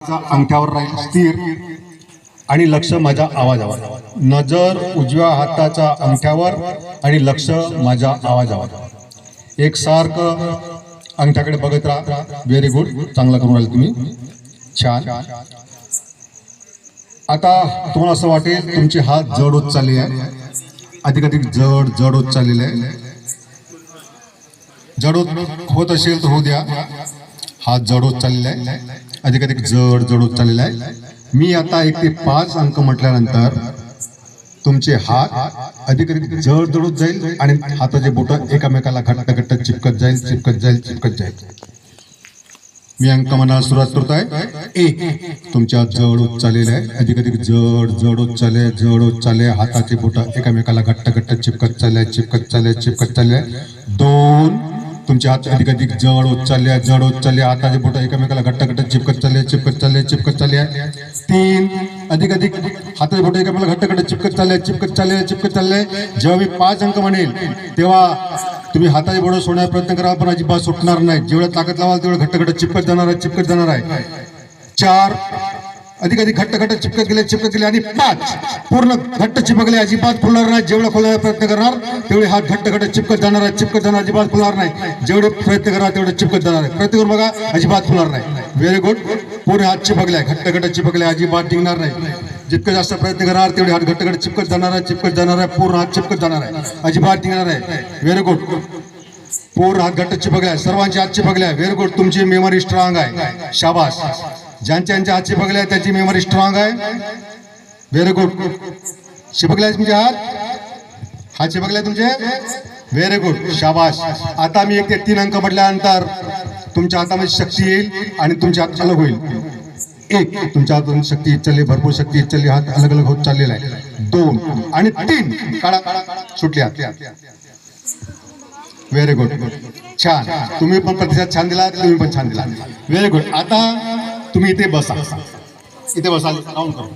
अंगठ्यावर राहील स्थिर आणि लक्ष माझ्या आवाजावर. नजर उजव्या हाताच्या अंगठ्यावर आणि लक्ष माझ्या आवाजावर. एक सारखं अंगठ्याकडे बघत राहा. व्हेरी गुड, चांगला करून राहिले तुम्ही, छान. आता तुम्हाला असं वाटेल तुमचे हात जड होत चालले आहे, अधिक जड होत चाललेले आहे. जड होत असेल तर होऊ द्या. हात जड होत चाललेला आहे, अधिक जड होत चाललेला आहे. मी आता 1 ते 5 अंक म्हटल्यानंतर तुमचे हात अधिक जड होत जाईल आणि हाताचे बोट एकामेकाला घट्ट चिपकत जाईल. मी अंक म्हणायला सुरुवात करतो आहे. 1, तुमचे हात जड होत चाललेले आहे, अधिक जड होत चालले. हाताचे बोट एकामेकाला घट्ट चिपकत चालले. 2, तुमचे हात अधिक जड होत चालले. हाताचे बोट एकामेकाला घट्ट चिपकत चालले. 3, अधिक हाताचे बोट एकामेकाला घट्ट चिपकत चालले. जेव्हा मी 5 अंक म्हणेल तेव्हा तुम्ही हाताचे बोट सोडण्याचा प्रयत्न करा, पण अजिबात सुटणार नाही. जेवढं ताकद लावाल तेवढं घट्ट चिपकत जाणार आहे. 4, अधिक घट्ट चिपकत गेले. आणि 5, पूर्ण घट्ट चिपकले, अजिबात फुलणार नाही. जेवढं खोलायचा प्रयत्न करणार तेवढे हात घट्ट चिपकत जाणार, अजिबात फुलणार नाही. जेवढे प्रयत्न करणार तेवढे चिपकत जाणार आहे. प्रयत्न करून बघा, अजिबात फुलणार नाही. Very good. पूर्ण हात चिपकले, घट्ट चिपकले, अजिबात निघणार नाही. जितकं जास्त प्रयत्न करणार तेवढे हात घट्ट चिपकत जाणार आहे. पूर्ण हात चिपकत जाणार आहे, अजिबात निघणार आहे. Very good. पूर्ण हात घट्ट चिपकले, सर्वांचे हात चिपकले. Very good. तुमची मेमरी स्ट्रॉंग आहे, शाबास. ज्यांच्या हात चिपकले त्याची मेमरी स्ट्रॉंग आहे. Very good. चिपकले तुमचे हात चिपकले तुमचे, व्हेरी गुड, शाबास. आता मी 1 ते 3 अंक म्हटल्यानंतर तुमच्या हातामध्ये शक्ती येईल आणि तुमचे हात अलग होईल. 1, तुमच्या हातून शक्ती चालली, भरपूर शक्ती चालली, हात अलग होत चाललेला आहे. 2 आणि 3 काढा, सुटले हात. व्हेरी गुड, छान. तुम्ही पण प्रतिसाद छान दिला, तुम्ही पण छान दिला. Very good. आता तुम्ही इथे बसा, काउंट करा.